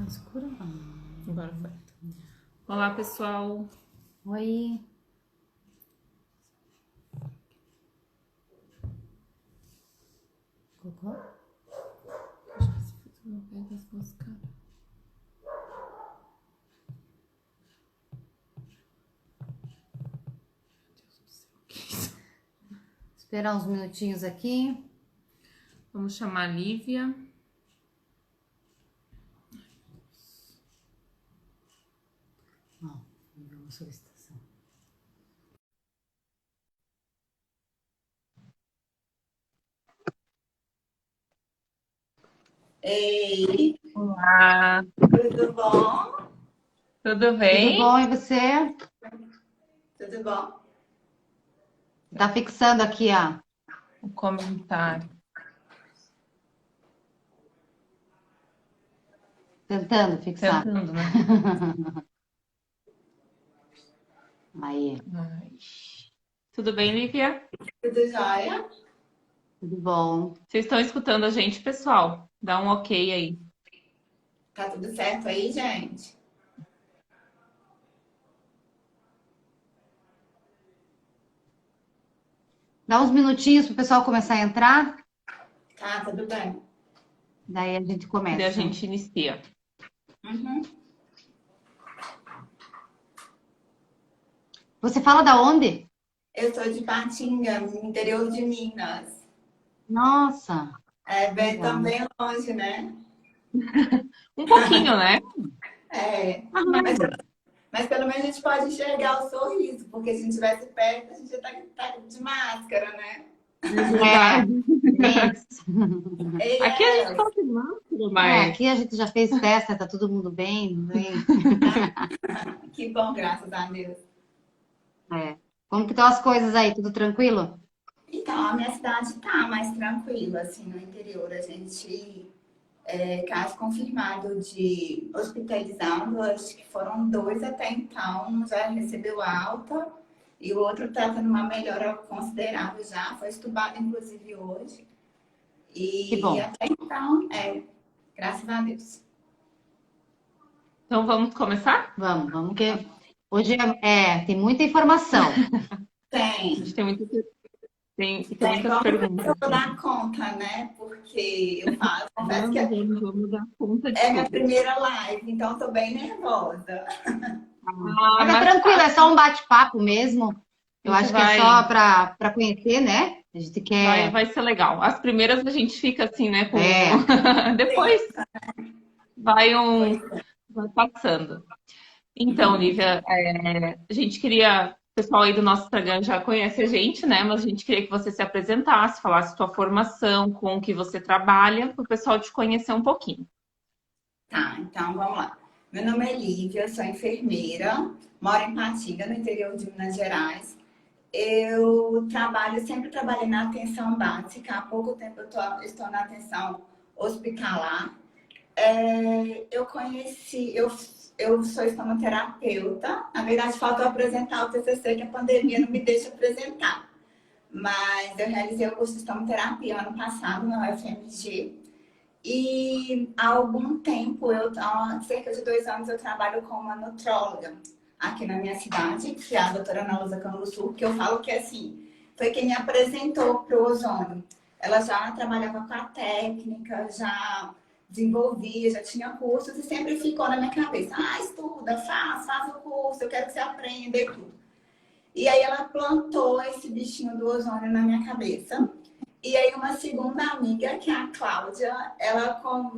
Tá escura? Agora foi. Olá, pessoal. Oi. Colocou? Acho que esse filtro não pega as duas caras. Meu Deus do céu, o que é isso? Esperar uns minutinhos aqui. Vamos chamar a Lívia. Ó, enviou uma solicitação. Ei, Olá, tudo bom? tudo bem? Tudo bom, e você? Tudo bom? Tá fixando aqui, ó. O comentário. Tentando fixar. Tentando, né? Aí, Ai. Tudo bem, Lívia? Tudo jóia? tudo bom. Vocês estão escutando a gente, pessoal? Dá um ok aí. Tá tudo certo aí, gente? Dá uns minutinhos pro pessoal começar a entrar. Tá, tudo bem. Daí a gente Daí começa. a gente inicia. Uhum. Você fala da onde? Eu sou de Patinga, no interior de Minas. Nossa, É bem, legal. também longe, né? Um pouquinho, né? É, mas pelo menos a gente pode enxergar o sorriso, porque se a gente estivesse perto, a gente já tá de máscara, né? É, bem isso. Ei, Aqui a gente Elcio, tá de máscara, mas... Aqui a gente já fez festa, tá todo mundo bem. que bom, graças a Deus. É. Como que estão as coisas aí? Tudo tranquilo? Então, a minha cidade tá mais tranquila, assim, no interior. A gente caso confirmado de hospitalizado, acho que foram 2 até então, já recebeu alta, e o outro está tendo uma melhora considerável já, foi estubado inclusive hoje. Que E bom. até então, graças a Deus. Então vamos começar? Vamos que hoje tem muita informação. A Tem, gente tem tem, muitas vamos ver se eu perguntas. vou dar conta, né? Porque eu falo, confesso que Vamos dar conta de é minha tudo. primeira live, então estou bem nervosa. Ah, Mas é mas tranquilo, é só um bate-papo mesmo. Eu isso acho que é só para conhecer, né? A gente quer. vai ser legal. As primeiras a gente fica assim, né? É, Depois vai Pois vai passando. Então, Lívia, a gente queria. O pessoal aí do nosso Instagram já conhece a gente, né? Mas a gente queria que você se apresentasse, falasse sua formação, com o que você trabalha, para o pessoal te conhecer um pouquinho. tá, então vamos lá. Meu nome é Lívia, sou enfermeira, moro em Patinga, no interior de Minas Gerais. Eu sempre trabalhei na atenção básica, há pouco tempo estou na atenção hospitalar. Eu sou estomoterapeuta, na verdade falta eu apresentar o TCC, que a pandemia não me deixa apresentar. Mas eu realizei o curso de estomoterapia ano passado na UFMG. E há algum tempo, há cerca de 2 anos, eu trabalho como uma nutróloga aqui na minha cidade, que é a doutora Ana Lusa Canguçu, que eu falo que assim, foi quem me apresentou para o ozônio. Ela já trabalhava com a técnica, já desenvolvia, já tinha cursos e sempre ficou na minha cabeça. Estuda, faz o curso, eu quero que você aprenda e tudo. E aí ela plantou esse bichinho do ozônio na minha cabeça. E aí uma segunda amiga, que é a Cláudia,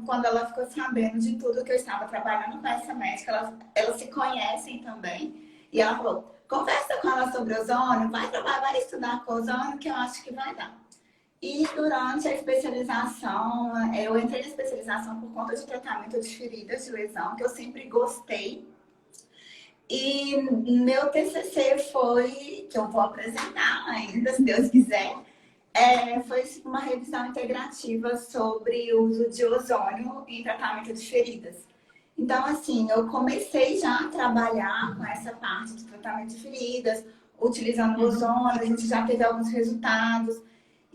quando ela ficou sabendo de tudo que eu estava trabalhando com essa médica, elas se conhecem também. E ela falou, conversa com ela sobre ozônio, vai trabalhar, vai estudar com ozônio, que eu acho que vai dar. E durante a especialização, eu entrei na especialização por conta de tratamento de feridas de lesão, que eu sempre gostei. E meu TCC foi, que eu vou apresentar ainda, se Deus quiser, foi uma revisão integrativa sobre o uso de ozônio em tratamento de feridas. Então, assim, eu comecei já a trabalhar com essa parte de tratamento de feridas, utilizando o ozônio, a gente já teve alguns resultados.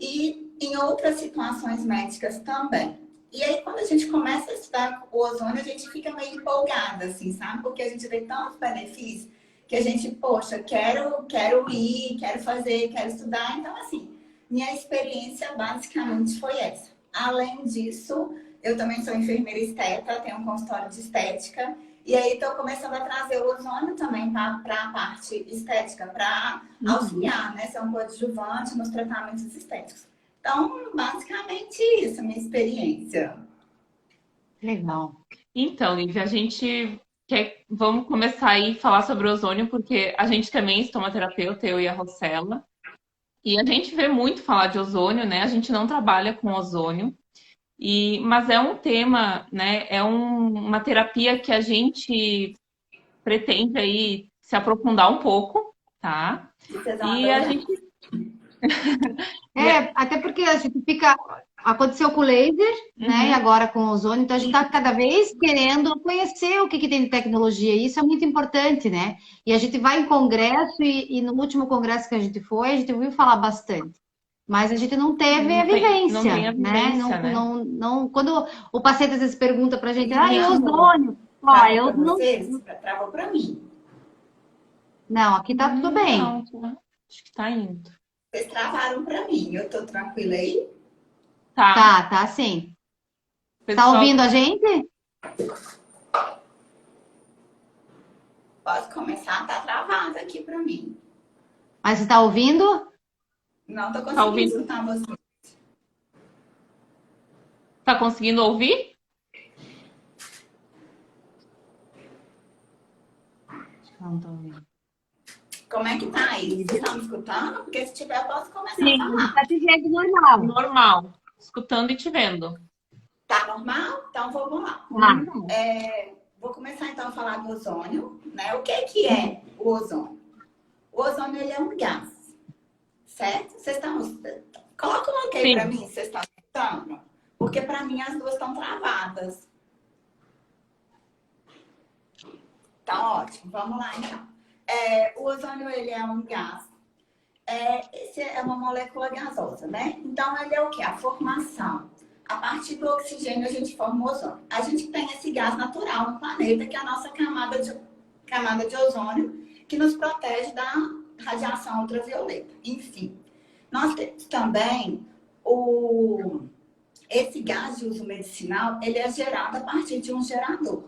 E em outras situações médicas também. E aí, quando a gente começa a estudar o ozônio, a gente fica meio empolgada, assim, sabe? Porque a gente vê tantos benefícios que a gente, poxa, quero ir, quero fazer, quero estudar. Então, assim, minha experiência basicamente foi essa. Além disso, eu também sou enfermeira esteta, tenho um consultório de estética. E aí, estou começando a trazer o ozônio também para a parte estética, para auxiliar, né? Ser um coadjuvante nos tratamentos estéticos. Então, basicamente isso, minha experiência. Legal. Então, Lívia, a gente vamos começar aí a falar sobre o ozônio, porque a gente também é estomaterapeuta, eu e a Rossella, e a gente vê muito falar de ozônio, né? A gente não trabalha com ozônio, mas é um tema, né? Uma terapia que a gente pretende aí se aprofundar um pouco, tá? Vocês vão E a adorar. gente. Até porque a gente fica. Aconteceu com o laser, né? E agora com o ozônio, então a gente está cada vez querendo conhecer o que tem de tecnologia, e isso é muito importante, né? E a gente vai em congresso, e no último congresso que a gente foi, a gente ouviu falar bastante. Mas a gente não teve a Não tem vivência, a né? vivência, né? Quando o paciente às vezes pergunta pra gente, e Travou ozônio? Ó, para eu não. vocês? Travou para mim. Não, aqui tá tudo bem. Não, acho que tá indo. Vocês travaram para mim. Eu tô tranquila aí? Tá sim. Tá Pessoal, ouvindo a gente? Pode começar, tá travado aqui para mim. Mas você tá ouvindo? Não tô Tá conseguindo ouvindo? escutar você. Tá conseguindo ouvir? Não tô ouvindo. Como é que tá aí? Vocês estão me escutando? Porque se tiver, eu posso começar a Sim, falar. tá de jeito normal. Normal. Escutando e te vendo. Tá normal? Então vamos lá. Normal. Vou começar então a falar do ozônio, né? O que é o ozônio? O ozônio, ele é um gás, certo? Vocês estão... Coloca um ok Sim. para mim, vocês estão escutando? Porque para mim as duas estão travadas. Tá ótimo, vamos lá então. O ozônio, ele é um gás. Esse é uma molécula gasosa, né? Então, ele é o quê? A formação. A partir do oxigênio, a gente forma o ozônio. A gente tem esse gás natural no planeta, que é a nossa camada de ozônio, que nos protege da radiação ultravioleta. Enfim, nós temos também esse gás de uso medicinal, ele é gerado a partir de um gerador.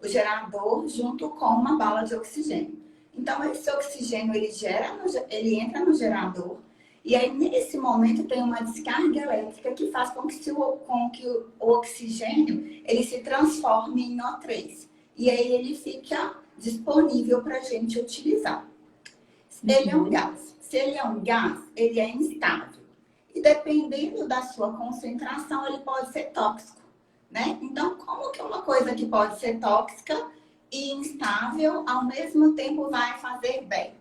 O gerador junto com uma bala de oxigênio. Então, esse oxigênio, ele entra no gerador, e aí, nesse momento, tem uma descarga elétrica que faz com que o oxigênio ele se transforme em O3. E aí, ele fica disponível para a gente utilizar. Ele é um gás. Se ele é um gás, ele é instável. E dependendo da sua concentração, ele pode ser tóxico, né? Então, como que uma coisa que pode ser tóxica e instável, ao mesmo tempo vai fazer bem?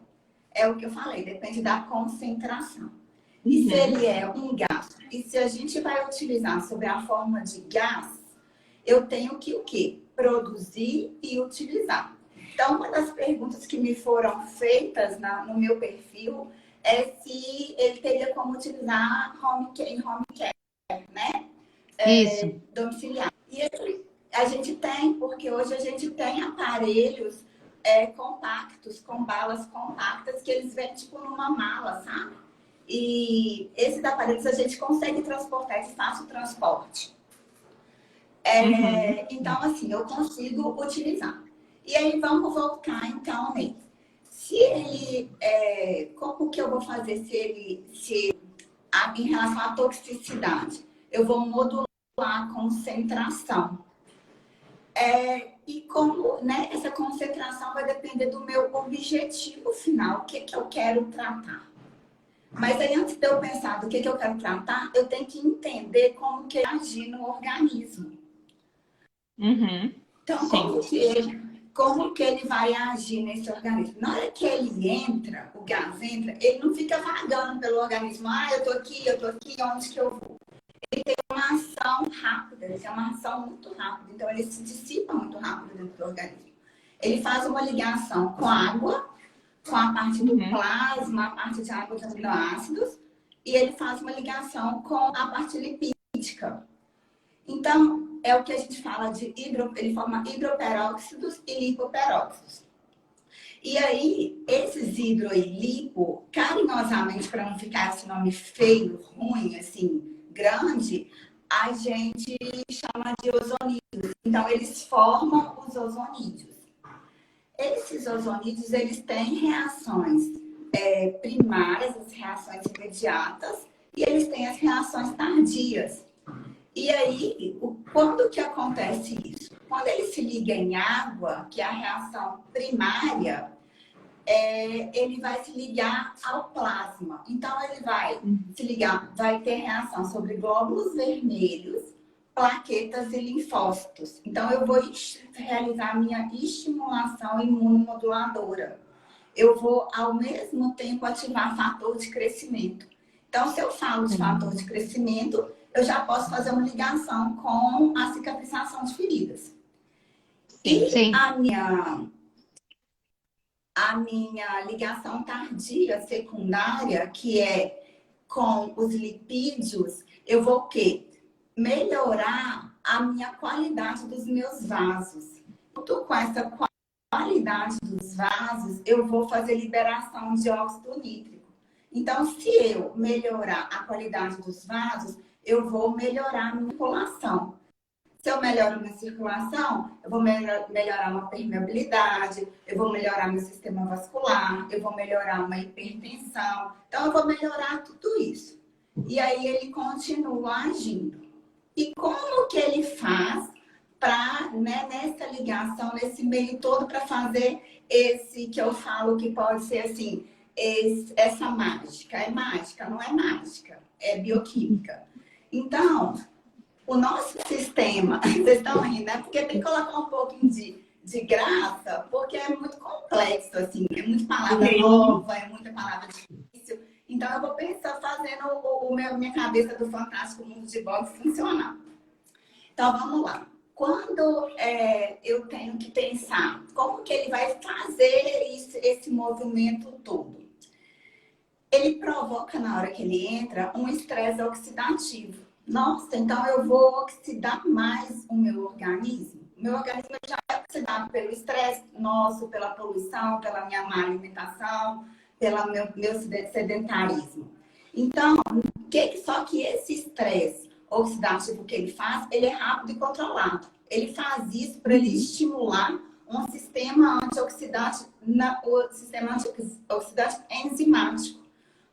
É o que eu falei, depende da concentração. E se ele é um gás, e se a gente vai utilizar sob a forma de gás, eu tenho que o quê? Produzir e utilizar. Então, uma das perguntas que me foram feitas no meu perfil é se ele teria como utilizar em home care, né? Isso. Domiciliar. E a gente tem, porque hoje a gente tem aparelhos compactos, com balas compactas, que eles vêm tipo numa mala, sabe? E esses aparelhos a gente consegue transportar, é de fácil transporte. Então, assim, eu consigo utilizar. E aí, vamos voltar, então, nele. Se ele... como que eu vou fazer em relação à toxicidade? Eu vou modular a concentração. E como, né, essa concentração vai depender do meu objetivo final, o que eu quero tratar. Mas aí, antes de eu pensar do que eu quero tratar, eu tenho que entender como que ele agir no organismo. Então, como que ele vai agir nesse organismo? Na hora que ele entra, o gás entra, ele não fica vagando pelo organismo. Eu tô aqui, onde que eu vou? Ele tem uma ação rápida, ele tem uma ação muito rápida. Então, ele se dissipa muito rápido dentro do organismo. Ele faz uma ligação com a água, com a parte do plasma, a parte de água de aminoácidos, e ele faz uma ligação com a parte lipídica. Então, é o que a gente fala de ele forma hidroperóxidos e lipoperóxidos. E aí, esses hidro e lipo, carinhosamente, para não ficar esse nome feio, ruim, assim, grande, a gente chama de ozonídeos. Então, eles formam os ozonídeos. Esses ozonídeos, eles têm reações primárias, as reações imediatas, e eles têm as reações tardias. E aí, quando que acontece isso? Quando ele se liga em água, que é a reação primária, ele vai se ligar ao plasma. Então, ele vai se ligar, vai ter reação sobre glóbulos vermelhos, plaquetas e linfócitos. Então, eu vou realizar a minha estimulação imunomoduladora. Eu vou, ao mesmo tempo, ativar fator de crescimento. Então, se eu falo de fator de crescimento, eu já posso fazer uma ligação com a cicatrização de feridas. E Sim. a minha ligação tardia secundária, que é com os lipídios, eu vou o quê? Melhorar a minha qualidade dos meus vasos. Junto com essa qualidade dos vasos, eu vou fazer liberação de óxido nítrico. Então, se eu melhorar a qualidade dos vasos, eu vou melhorar a minha circulação. Se eu melhoro minha circulação, eu vou melhorar uma permeabilidade, eu vou melhorar meu sistema vascular, eu vou melhorar uma hipertensão. Então, eu vou melhorar tudo isso. E aí, ele continua agindo. E como que ele faz para, nessa ligação, nesse meio todo, para fazer esse que eu falo que pode ser assim, essa mágica? É mágica? Não é mágica, é bioquímica. Então, o nosso sistema, vocês estão rindo, né? Porque tem que colocar um pouquinho de graça, porque é muito complexo, assim, é muita palavra nova, é muita palavra difícil. Então, eu vou pensar, fazendo minha cabeça do fantástico mundo de Bob funcionar. Então, vamos lá. Quando eu tenho que pensar como que ele vai fazer esse movimento todo, ele provoca, na hora que ele entra, um estresse oxidativo. Nossa, então eu vou oxidar mais o meu organismo? O meu organismo já é oxidado pelo estresse nosso, pela poluição, pela minha má alimentação, pelo meu sedentarismo. Então, só que esse estresse oxidativo que ele faz, ele é rápido e controlado. Ele faz isso para ele estimular um sistema antioxidante, o sistema antioxidante enzimático.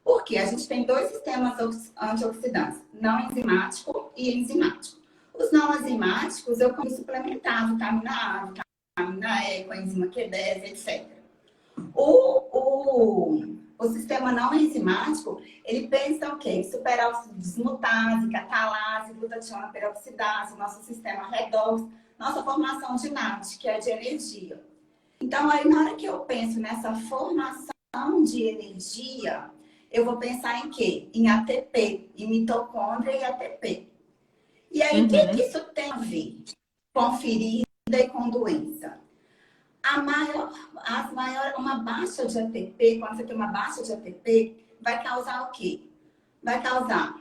Porque a gente tem dois sistemas antioxidantes, não enzimático e enzimático. Os não enzimáticos eu consigo suplementar vitamina A, vitamina E, coenzima Q10, etc. O sistema não enzimático, ele pensa o quê? Superóxido dismutase, catalase, glutationa peroxidase, nosso sistema redox, nossa formação de NAD, que é de energia. Então, aí na hora que eu penso nessa formação de energia, eu vou pensar em quê? Em ATP, em mitocôndria e ATP. E aí, o que isso tem a ver com ferida e com doença? Uma baixa de ATP, quando você tem uma baixa de ATP, vai causar o quê? Vai causar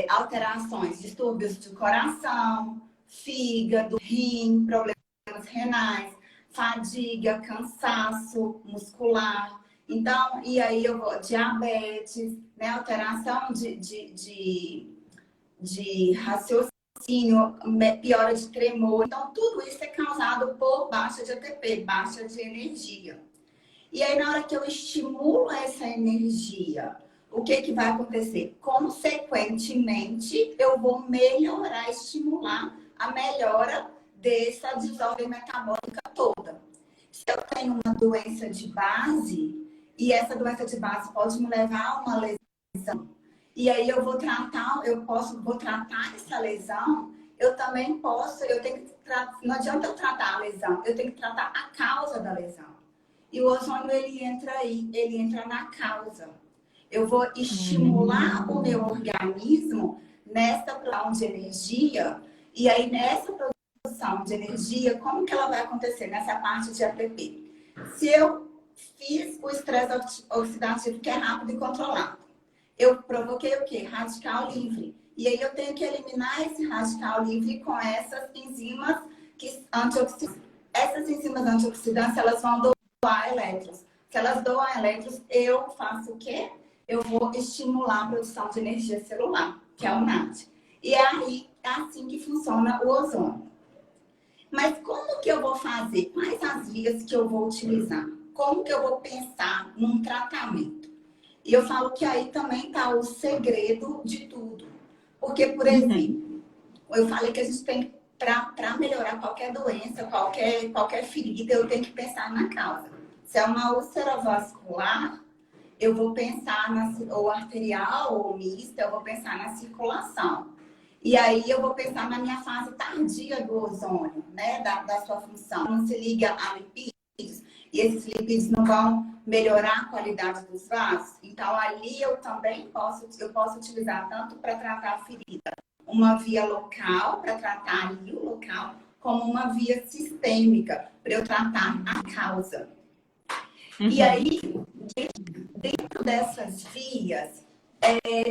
alterações, distúrbios de coração, fígado, rim, problemas renais, fadiga, cansaço muscular. Então, e aí eu vou, diabetes, né? Alteração de raciocínio, piora de tremor. Então, tudo isso é causado por baixa de ATP, baixa de energia. E aí, na hora que eu estimulo essa energia, o que vai acontecer? Consequentemente, eu vou melhorar, estimular a melhora dessa desordem metabólica toda. Se eu tenho uma doença de base, e essa doença de base pode me levar a uma lesão, e aí eu vou tratar, vou tratar essa lesão, eu também posso, não adianta eu tratar a lesão, eu tenho que tratar a causa da lesão. E o ozônio, ele entra aí, ele entra na causa. Eu vou estimular o meu organismo nessa produção de energia, e aí nessa produção de energia, como que ela vai acontecer nessa parte de ATP? Se eu fiz o estresse oxidativo, que é rápido e controlado, eu provoquei o quê? Radical livre. E aí eu tenho que eliminar esse radical livre com essas enzimas antioxidantes. Essas enzimas antioxidantes, elas vão doar elétrons. Se elas doam elétrons, eu faço o quê? Eu vou estimular a produção de energia celular, que é o NAD. E aí, é assim que funciona o ozônio. Mas como que eu vou fazer? Quais as vias que eu vou utilizar? Como que eu vou pensar num tratamento? E eu falo que aí também está o segredo de tudo. Porque, por exemplo, eu falei que a gente tem, para melhorar qualquer doença, qualquer ferida, eu tenho que pensar na causa. Se é uma úlcera vascular, eu vou pensar ou arterial ou mista, eu vou pensar na circulação. E aí eu vou pensar na minha fase tardia do ozônio, né, da sua função. Não se liga a lipídios, e esses lipídios não vão melhorar a qualidade dos vasos. Então, ali eu também posso utilizar tanto para tratar a ferida, uma via local, para tratar ali o local, como uma via sistêmica, para eu tratar a causa. E aí, dentro dessas vias,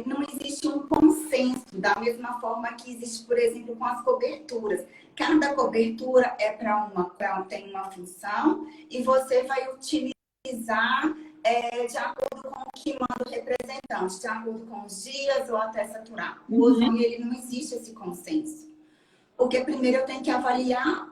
não existe um consenso, da mesma forma que existe, por exemplo, com as coberturas. Cada cobertura tem uma função e você vai utilizar de acordo com o que manda o representante, de acordo com os dias ou até saturar. O ozônio, ele não existe esse consenso. Porque primeiro eu tenho que avaliar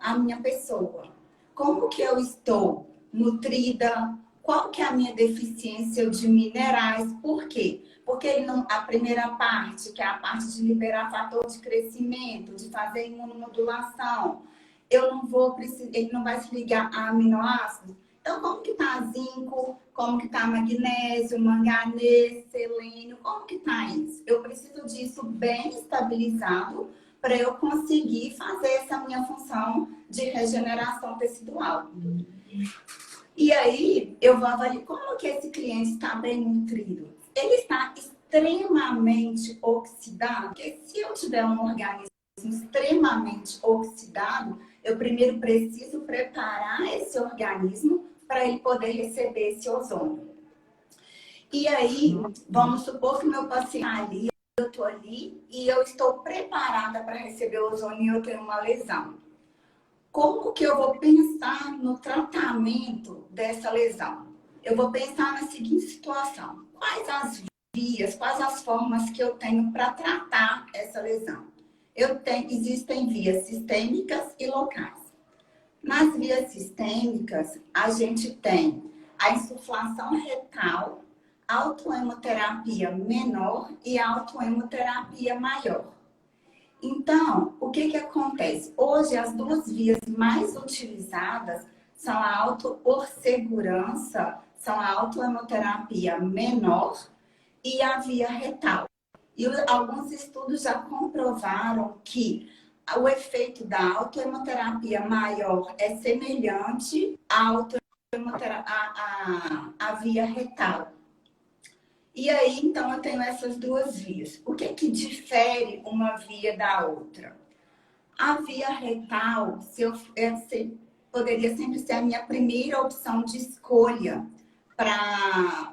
a minha pessoa. Como que eu estou nutrida? Qual que é a minha deficiência de minerais? Por quê? Porque a primeira parte, que é a parte de liberar fator de crescimento, de fazer imunomodulação, ele não vai se ligar a aminoácidos. Então, como que tá zinco? Como que tá magnésio, manganês, selênio? Como que tá isso? Eu preciso disso bem estabilizado para eu conseguir fazer essa minha função de regeneração tecidual. E aí, eu vou avaliar como que esse cliente está bem nutrido. Ele está extremamente oxidado? Porque se eu tiver um organismo extremamente oxidado, eu primeiro preciso preparar esse organismo para ele poder receber esse ozônio. E aí, vamos supor que meu paciente eu estou ali e eu estou preparada para receber o ozônio e eu tenho uma lesão. Como que eu vou pensar no tratamento dessa lesão? Eu vou pensar na seguinte situação. Quais as vias, quais as formas que eu tenho para tratar essa lesão? Existem vias sistêmicas e locais. Nas vias sistêmicas, a gente tem a insuflação retal, autohemoterapia menor e autohemoterapia maior. Então, o que acontece? Hoje, as duas vias mais utilizadas são por segurança, são a autohemoterapia menor e a via retal. E alguns estudos já comprovaram que o efeito da autohemoterapia maior é semelhante à via retal. E aí, então, eu tenho essas duas vias. O que difere uma via da outra? A via retal poderia sempre ser a minha primeira opção de escolha para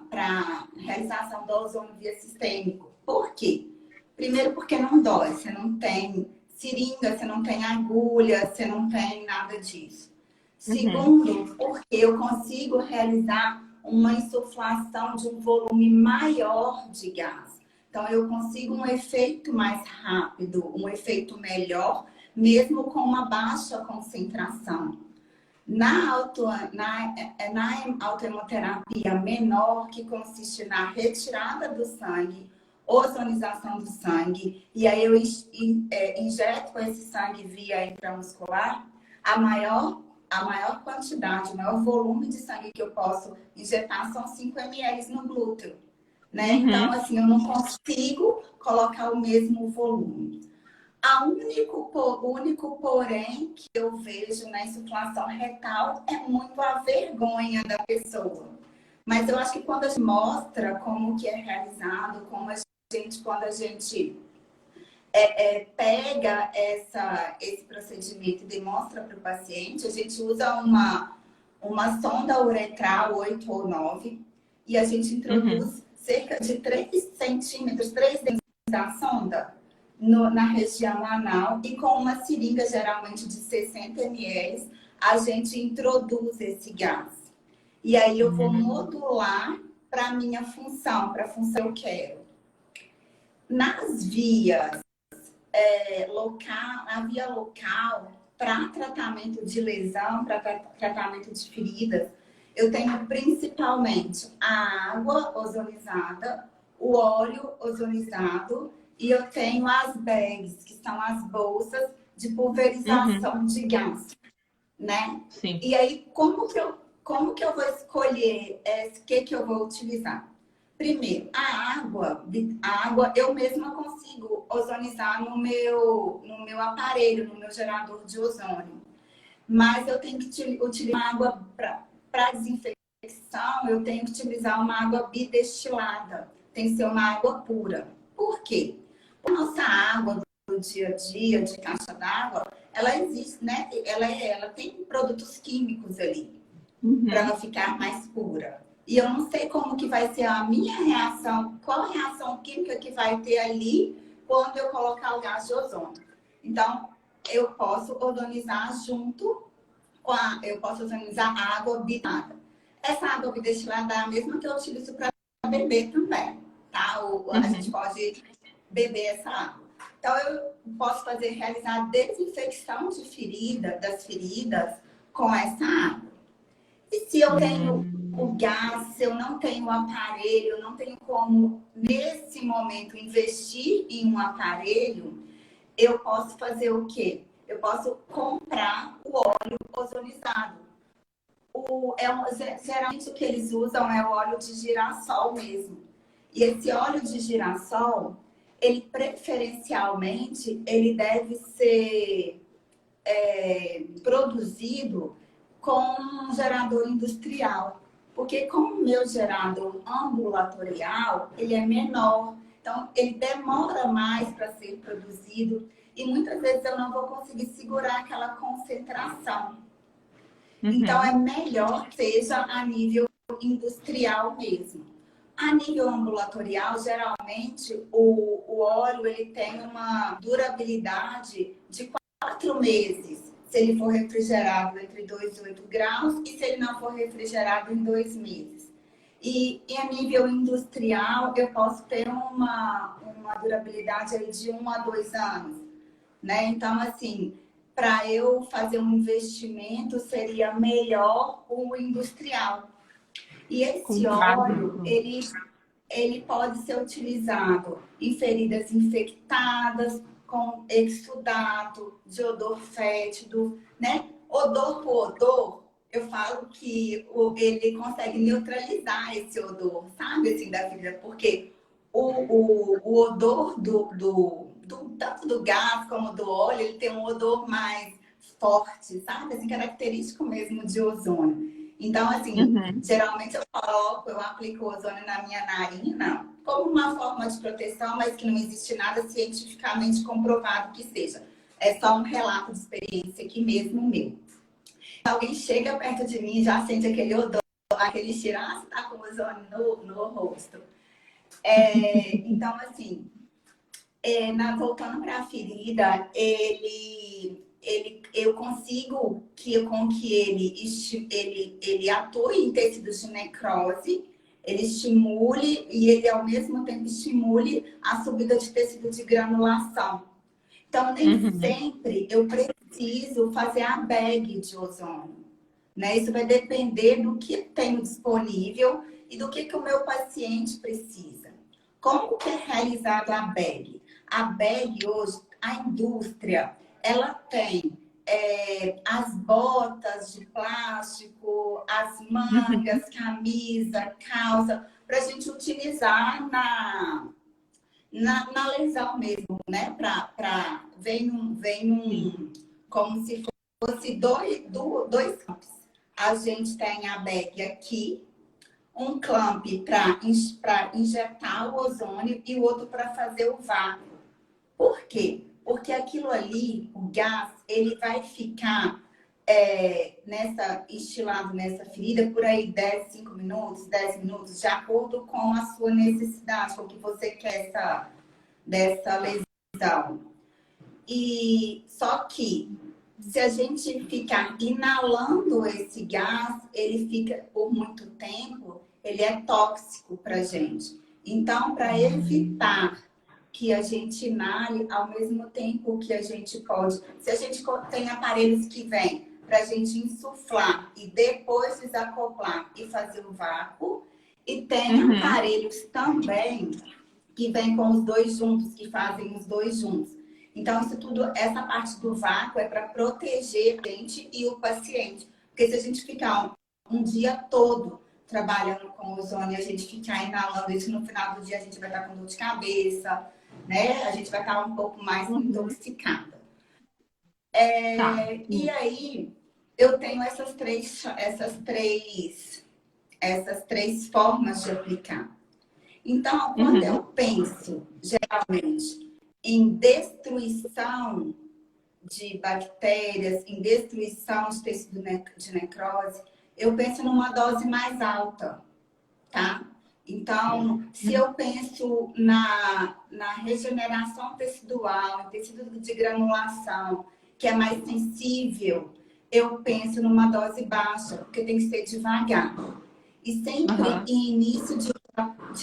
realização do ozônio via sistêmico. Por quê? Primeiro, porque não dói, você não tem seringa, você não tem agulha, você não tem nada disso. Segundo, porque eu consigo realizar uma insuflação de um volume maior de gás. Então, eu consigo um efeito mais rápido, um efeito melhor, mesmo com uma baixa concentração. Na autohemoterapia menor, que consiste na retirada do sangue, ozonização do sangue, e aí eu injeto esse sangue via intramuscular, a maior quantidade, o maior volume de sangue que eu posso injetar são 5 ml no glúteo, né? Então, assim, eu não consigo colocar o mesmo volume. O único porém que eu vejo na insuflação retal é muito a vergonha da pessoa. Mas eu acho que quando a gente mostra como que é realizado, quando a gente pega esse procedimento e demonstra para o paciente, a gente usa uma sonda uretral 8 ou 9 e a gente introduz cerca de 3 centímetros, 3 a sonda na região anal e com uma seringa, geralmente de 60 ml, a gente introduz esse gás. E aí eu vou modular para a minha função, para a função que eu quero. Nas vias a via local, para tratamento de lesão, para tratamento de feridas, eu tenho principalmente a água ozonizada, o óleo ozonizado e eu tenho as bags, que são as bolsas de pulverização de gás, né? Sim. E aí, como que eu vou escolher o que eu vou utilizar? Primeiro, a água eu mesma consigo ozonizar no meu aparelho, no meu gerador de ozônio. Mas eu tenho que utilizar água para desinfecção, eu tenho que utilizar uma água bidestilada. Tem que ser uma água pura. Por quê? A nossa água do dia a dia, de caixa d'água, ela existe, né? Ela tem produtos químicos ali, para ela ficar mais pura. E eu não sei como que vai ser a minha reação, qual a reação química que vai ter ali quando eu colocar o gás de ozônio. Então, eu posso ozonizar junto com eu posso ozonizar a água bidestilada. Essa água bidestilada é a mesma que eu utilizo para beber também, tá? A gente pode beber essa água. Então, eu posso realizar desinfecção das feridas com essa água. E se eu tenho o gás, se eu não tenho o aparelho, eu não tenho como, nesse momento, investir em um aparelho, eu posso fazer o quê? Eu posso comprar o óleo ozonizado. Geralmente o que eles usam é o óleo de girassol mesmo. E esse óleo de girassol, ele preferencialmente, ele deve ser produzido com um gerador industrial. Porque como o meu gerador ambulatorial, ele é menor. Então, ele demora mais para ser produzido. E muitas vezes eu não vou conseguir segurar aquela concentração. Então, é melhor que seja a nível industrial mesmo. A nível ambulatorial, geralmente, o óleo ele tem uma durabilidade de 4 meses, se ele for refrigerado entre 2 e 8 graus, e se ele não for refrigerado em 2 meses. E a nível industrial, eu posso ter uma durabilidade aí de 1 a 2 anos, né? Então, assim, para eu fazer um investimento, seria melhor o industrial. E esse óleo, ele pode ser utilizado em feridas infectadas, com exudato, de odor fétido, né? Odor por odor, eu falo que ele consegue neutralizar esse odor, sabe, assim, da ferida, porque o odor tanto do gás como do óleo, ele tem um odor mais forte, sabe, assim, característico mesmo de ozônio. Então, assim, geralmente eu aplico o ozônio na minha narina como uma forma de proteção, mas que não existe nada cientificamente comprovado que seja. É só um relato de experiência aqui mesmo meu. Alguém chega perto de mim e já sente aquele odor, aquele cheiro, você tá com ozônio no rosto. Então, assim, voltando para a ferida, eu consigo com que ele atue em tecidos de necrose, ele estimule e ele ao mesmo tempo estimule a subida de tecido de granulação. Então, nem sempre eu preciso fazer a bag de ozônio, né? Isso vai depender do que tenho disponível e do que o meu paciente precisa. Como que é realizada a bag? A bag hoje, a indústria, ela tem as botas de plástico, as mangas, camisa, calça, para a gente utilizar na lesão mesmo, né? Vem como se fosse dois clamps. A gente tem a bag aqui, um clamp para injetar o ozônio e o outro para fazer o vácuo. Por quê? Porque aquilo ali, o gás, ele vai ficar estilado nessa ferida por aí 5 minutos, 10 minutos, de acordo com a sua necessidade, com o que você quer dessa lesão. E só que se a gente ficar inalando esse gás, ele fica por muito tempo, ele é tóxico para a gente. Então, para evitar que a gente inale ao mesmo tempo que a gente pode, se a gente tem aparelhos que vêm para a gente insuflar e depois desacoplar e fazer o vácuo, e tem aparelhos também que vêm com os dois juntos, que fazem os dois juntos. Então, isso tudo, essa parte do vácuo é para proteger a gente e o paciente. Porque se a gente ficar um dia todo trabalhando com ozônio e a gente ficar inalando isso, no final do dia a gente vai estar com dor de cabeça, né? A gente vai estar um pouco mais intoxicada. E aí, eu tenho essas três formas de aplicar. Então, quando eu penso, geralmente, em destruição de bactérias, em destruição de tecido de necrose, eu penso numa dose mais alta, tá? Então, se eu penso na regeneração tecidual, em tecido de granulação, que é mais sensível, eu penso numa dose baixa, porque tem que ser devagar. E sempre em início de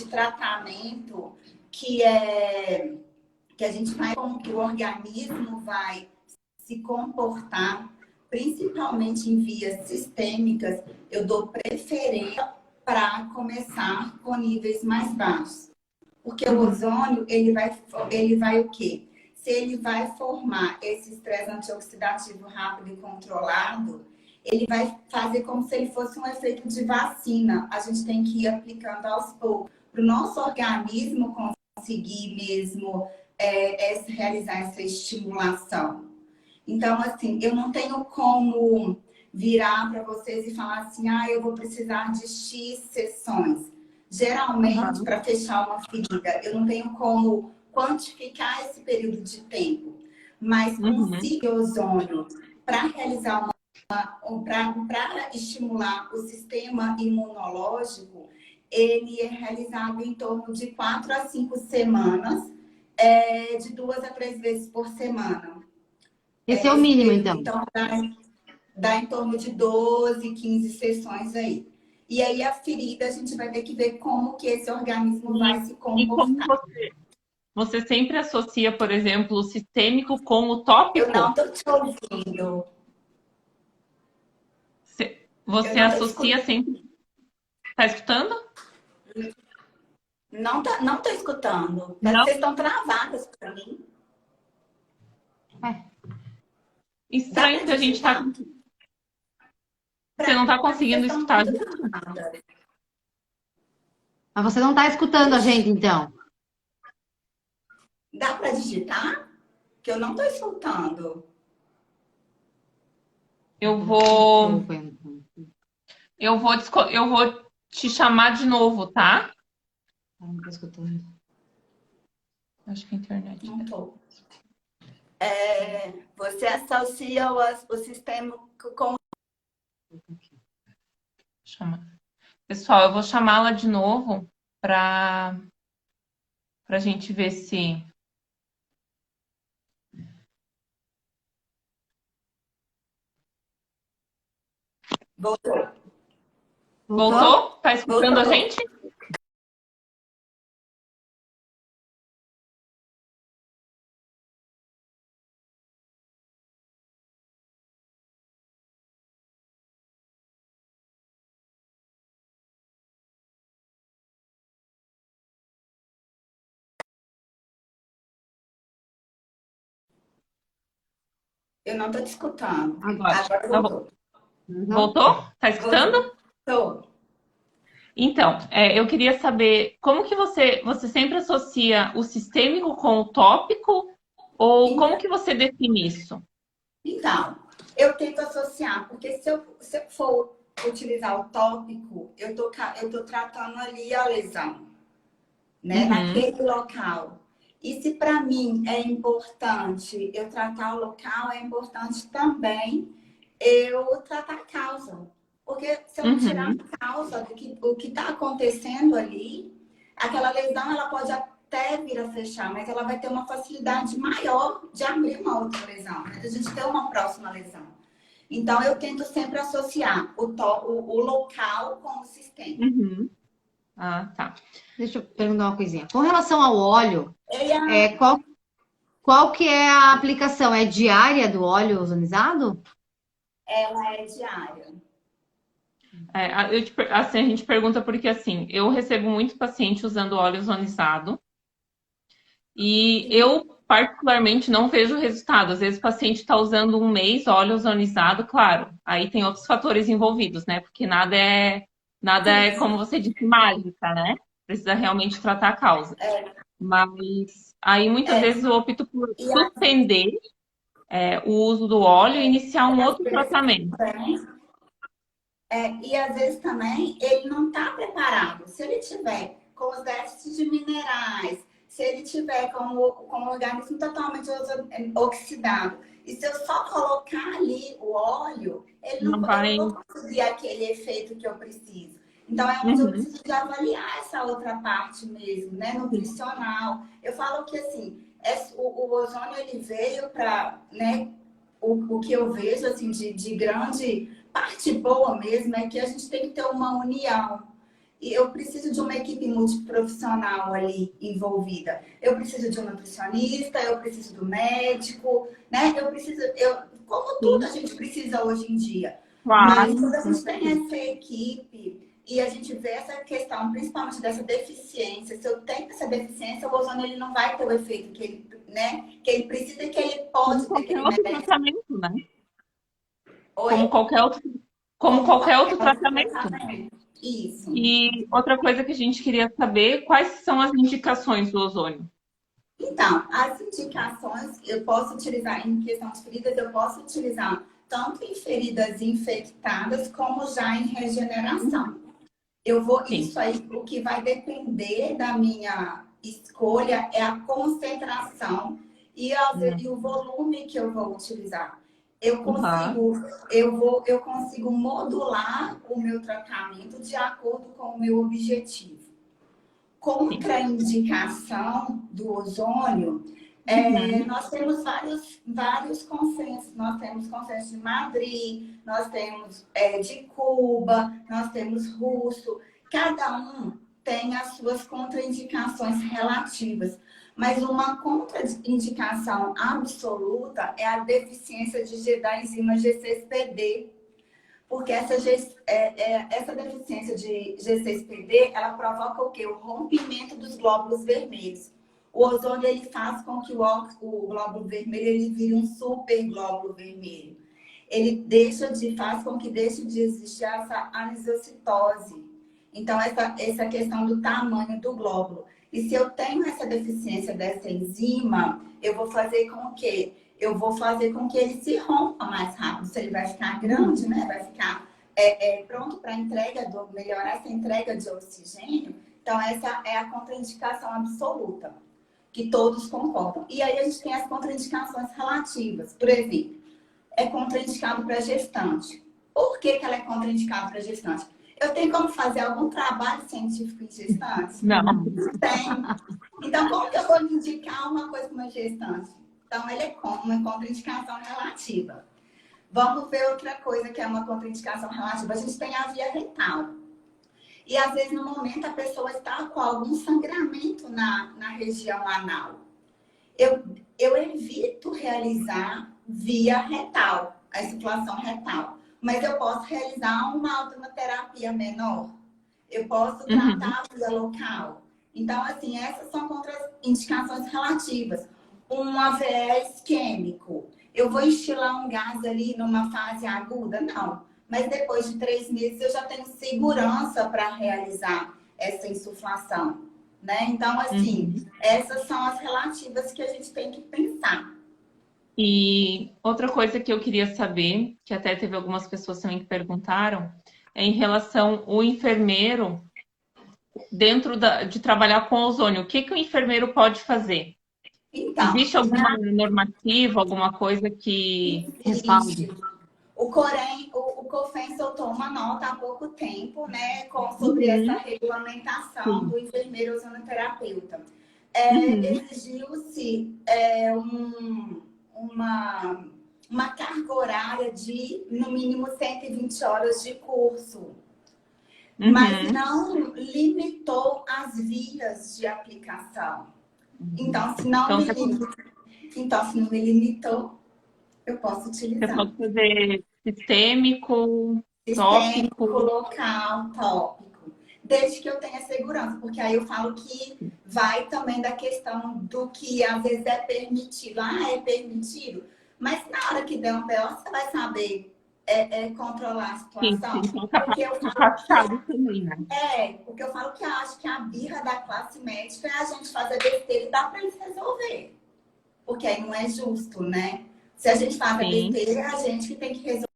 tratamento, que a gente vai como que o organismo vai se comportar, principalmente em vias sistêmicas, eu dou preferência para começar com níveis mais baixos. Porque o ozônio, ele vai o quê? Se ele vai formar esse estresse antioxidativo rápido e controlado, ele vai fazer como se ele fosse um efeito de vacina. A gente tem que ir aplicando aos poucos, para o nosso organismo conseguir mesmo realizar essa estimulação. Então, assim, eu não tenho como virar para vocês e falar assim, eu vou precisar de X sessões. Geralmente, para fechar uma ferida, eu não tenho como quantificar esse período de tempo. Mas consigo ozônio para realizar para estimular o sistema imunológico, ele é realizado em torno de 4 a 5 semanas, de 2 a 3 vezes por semana. Esse é o mínimo, então. Então, dá em torno de 12, 15 sessões aí. E aí, a ferida, a gente vai ter que ver como que esse organismo vai se comportar. E como você sempre associa, por exemplo, o sistêmico com o tópico? Eu não estou te ouvindo. Você associa sempre... Está escutando? Não tô escutando. Não? Vocês estão travadas para mim. Estranho que a gente está... Você não está conseguindo escutar. Mas você não está escutando a gente, então? Dá para digitar? Que eu não estou escutando. Eu vou te chamar de novo, tá? Não estou escutando. Acho que a internet. Não estou. Você associa o sistema com... Pessoal, eu vou chamá-la de novo para a gente ver se... Voltou? Voltou? Tá escutando a gente? Eu não estou te escutando. Agora voltou. Voltou? Tá escutando? Estou. Então, eu queria saber como que você sempre associa o sistêmico com o tópico ou como que você define isso? Então, eu tento associar, porque se eu for utilizar o tópico, eu tô tratando ali a lesão, né? Naquele local. E se para mim é importante eu tratar o local, é importante também eu tratar a causa. Porque se eu não tirar a causa do que está acontecendo ali, aquela lesão ela pode até vir a fechar, mas ela vai ter uma facilidade maior de abrir uma outra lesão, né? De a gente ter uma próxima lesão. Então, eu tento sempre associar o local com o sistema. Uhum. Ah, tá. Deixa eu perguntar uma coisinha. Com relação ao óleo, E qual que é a aplicação? É diária do óleo ozonizado? ela é diária. Assim, a gente pergunta porque, assim, eu recebo muito paciente usando óleo ozonizado e eu, particularmente, não vejo resultado. Às vezes o paciente está usando um mês óleo ozonizado, claro. Aí tem outros fatores envolvidos, né? Porque nada é como você disse, mágica, né? Precisa realmente tratar a causa. Mas aí, muitas vezes, eu opto por suspender o uso do óleo e iniciar um outro tratamento. E às vezes também ele não está preparado. Se ele tiver com os déficits de minerais, se ele tiver com o organismo totalmente oxidado, e se eu só colocar ali o óleo, ele não vai conseguir aquele efeito que eu preciso. Então, é onde eu preciso de avaliar essa outra parte mesmo, né? Nutricional. Eu falo que, assim, o ozônio, ele veio para, né? O que eu vejo, assim, de grande parte boa mesmo é que a gente tem que ter uma união. E eu preciso de uma equipe multiprofissional ali envolvida. Eu preciso de um nutricionista, eu preciso do médico, né? Como tudo a gente precisa hoje em dia. Mas quando a gente tem essa equipe e a gente vê essa questão, principalmente dessa deficiência, se eu tenho essa deficiência, o ozônio ele não vai ter o efeito que ele, né? Que ele precisa e que ele pode ter. Como qualquer outro tratamento, né? Oi? Como qualquer outro tratamento. Isso. E outra coisa que a gente queria saber, quais são as indicações do ozônio? Então, as indicações, eu posso utilizar em questão de feridas, eu posso utilizar tanto em feridas infectadas como já em regeneração. Isso aí, o que vai depender da minha escolha é a concentração e o volume que eu vou utilizar. Eu consigo modular o meu tratamento de acordo com o meu objetivo. Contraindicação do ozônio, nós temos vários consensos. Nós temos consenso de Madrid, nós temos de Cuba, nós temos russo. Cada um tem as suas contraindicações relativas. Mas uma contraindicação absoluta é a deficiência da enzima G6PD. Porque essa deficiência de G6PD, ela provoca o quê? O rompimento dos glóbulos vermelhos. O ozônio, ele faz com que o glóbulo vermelho ele vire um superglóbulo vermelho. Ele faz com que deixe de existir essa anisocitose. Então, essa questão do tamanho do glóbulo. E se eu tenho essa deficiência dessa enzima, eu vou fazer com que ele se rompa mais rápido. Se ele vai ficar grande, né? Vai ficar pronto para melhorar essa entrega de oxigênio. Então, essa é a contraindicação absoluta, que todos concordam. E aí a gente tem as contraindicações relativas. Por exemplo, é contraindicado para gestante. Por que ela é contraindicada para gestante? Eu tenho como fazer algum trabalho científico em gestante? Não. Tem. Então, como que eu vou indicar uma coisa para uma gestante? Então, ele é uma contraindicação relativa. Vamos ver outra coisa que é uma contraindicação relativa. A gente tem a via retal. E, às vezes, no momento, a pessoa está com algum sangramento na região anal. Eu evito realizar via retal, a insuflação retal. Mas eu posso realizar uma autoterapia menor. Eu posso tratar a via local. Então, assim, essas são contraindicações relativas. Um AVE isquêmico. Eu vou instilar um gás ali numa fase aguda? Não. Mas depois de 3 meses eu já tenho segurança para realizar essa insuflação. Né? Então, assim, essas são as relativas que a gente tem que pensar. E outra coisa que eu queria saber, que até teve algumas pessoas também que perguntaram, é em relação ao enfermeiro dentro de trabalhar com ozônio. O que o enfermeiro pode fazer? Então, existe alguma normativa, alguma coisa que respalde? O COFEN soltou uma nota há pouco tempo, né, sobre essa regulamentação do enfermeiro ozonoterapeuta. exigiu-se uma carga horária de, no mínimo, 120 horas de curso. Mas não limitou as vias de aplicação. Então, se não me limitou, eu posso utilizar. Você pode fazer sistêmico, Sistêmico, tópico. local, tópico. Desde que eu tenha segurança, porque aí eu falo que vai também da questão do que às vezes é permitido. Ah, é permitido? Mas na hora que der um BO, você vai saber controlar a situação. Sim, Porque eu capacitado também, né? porque eu falo que eu acho que a birra da classe médica é a gente fazer besteira e dá para eles resolver. Porque aí não é justo, né? Se a gente faz a besteira, é a gente que tem que resolver.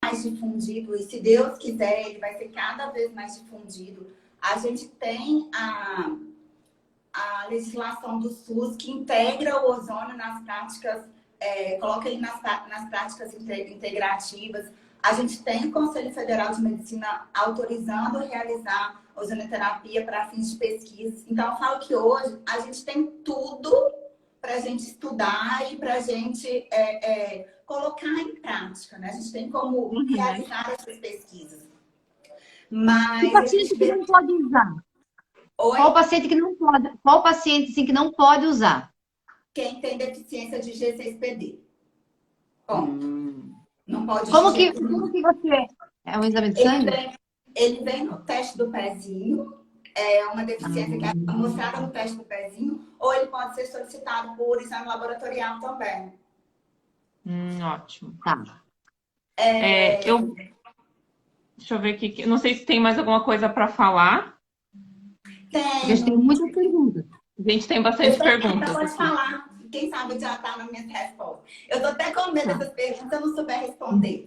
Mais difundido, e se Deus quiser, ele vai ser cada vez mais difundido. A gente tem a legislação do SUS que integra o ozônio nas práticas, coloca ele nas práticas integrativas. A gente tem o Conselho Federal de Medicina autorizando realizar ozonioterapia para fins de pesquisa. Então, eu falo que hoje a gente tem tudo para a gente estudar e para a gente colocar em prática, né? A gente tem como realizar essas pesquisas. Mas o paciente que não pode usar. Qual paciente que não pode? Qual paciente assim, que não pode usar? Quem tem deficiência de G6PD. Bom, não pode. Como que você é um exame de sangue? Ele vem no teste do pezinho. É uma deficiência que é mostrada no teste do pezinho, ou ele pode ser solicitado por exame laboratorial também. Ótimo. Tá. Deixa eu ver aqui. Não sei se tem mais alguma coisa para falar. Tem. A gente tem muitas perguntas. A gente tem bastante perguntas. Pode falar. Quem sabe já está nas minhas respostas. Eu tô até com medo dessas perguntas, eu não souber responder.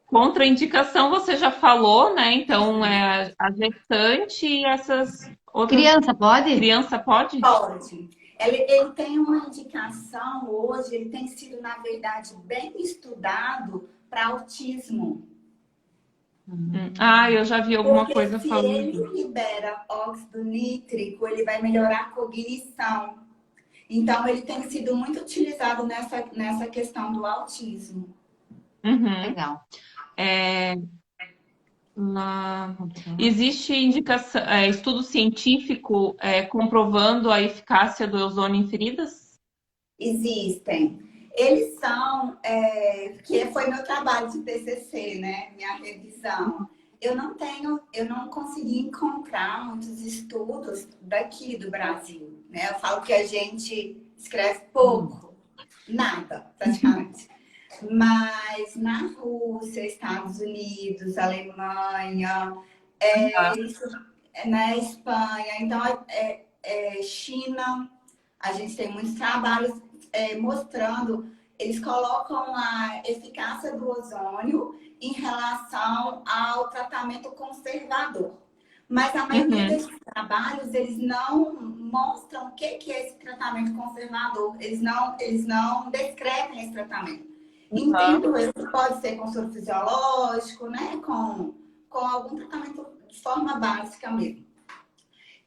Contraindicação você já falou, né? Então, a gestante e essas outras... Criança pode? Criança pode? Pode. Ele tem uma indicação hoje, ele tem sido, na verdade, bem estudado para autismo. Eu já vi alguma coisa falando. Se ele libera óxido nítrico, ele vai melhorar a cognição. Então, ele tem sido muito utilizado nessa questão do autismo. Legal. Existe indicação, estudo científico comprovando a eficácia do ozônio em feridas? Existem. Eles são, que foi meu trabalho de TCC, né? Minha revisão. Eu não consegui encontrar muitos estudos daqui do Brasil, né? Eu falo que a gente escreve pouco, nada, praticamente. Mas na Rússia, Estados Unidos, Alemanha, na Espanha, então China, a gente tem muitos trabalhos mostrando, eles colocam a eficácia do ozônio em relação ao tratamento conservador. Mas a maioria desses trabalhos, eles não mostram o que é esse tratamento conservador. Eles não descrevem esse tratamento. Entendo eu que pode ser com soro fisiológico, né? Com algum tratamento de forma básica mesmo.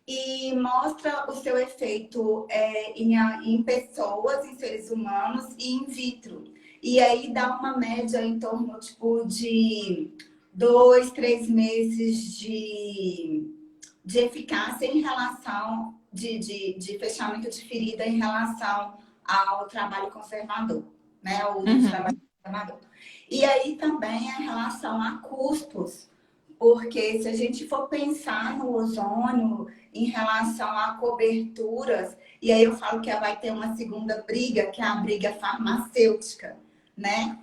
E mostra o seu efeito em pessoas, em seres humanos e in vitro. E aí dá uma média em torno de 2, 3 meses de eficácia em relação de fechamento de ferida em relação ao trabalho conservador, né? O uso de trabalho conservador. E aí também em relação a custos, porque se a gente for pensar no ozônio em relação a coberturas, e aí eu falo que vai ter uma segunda briga, que é a briga farmacêutica, né?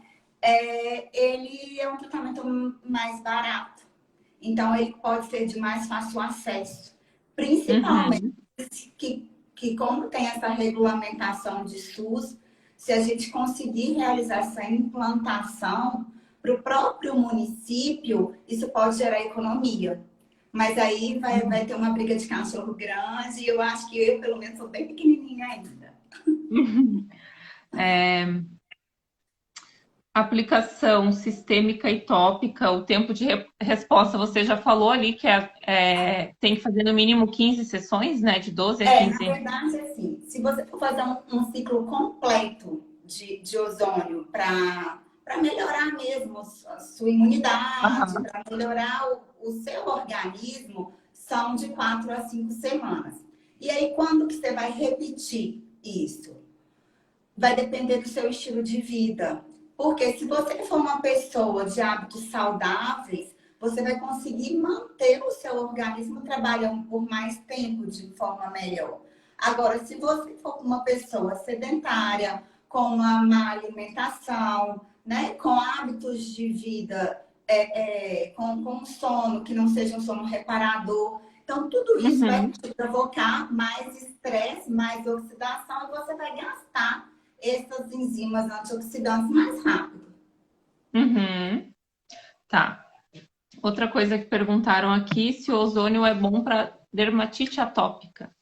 Ele é um tratamento mais barato. Então, ele pode ser de mais fácil acesso. Principalmente que como tem essa regulamentação de SUS, se a gente conseguir realizar essa implantação para o próprio município, isso pode gerar economia. Mas aí vai ter uma briga de cachorro grande e eu acho que eu, pelo menos, sou bem pequenininha ainda. aplicação sistêmica e tópica, o tempo de resposta, você já falou ali que tem que fazer no mínimo 15 sessões, né? De 12 a 15. Na verdade, assim, se você for fazer um ciclo completo de ozônio para melhorar mesmo a sua imunidade, para melhorar o seu organismo, são de 4 a 5 semanas. E aí, quando que você vai repetir isso? Vai depender do seu estilo de vida. Porque se você for uma pessoa de hábitos saudáveis, você vai conseguir manter o seu organismo trabalhando por mais tempo de forma melhor. Agora, se você for uma pessoa sedentária, com uma má alimentação, né, com hábitos de vida, com sono que não seja um sono reparador, então tudo isso vai te provocar mais estresse, mais oxidação, e você vai gastar essas enzimas antioxidantes mais rápido. Tá. Outra coisa que perguntaram aqui, se o ozônio é bom para dermatite atópica.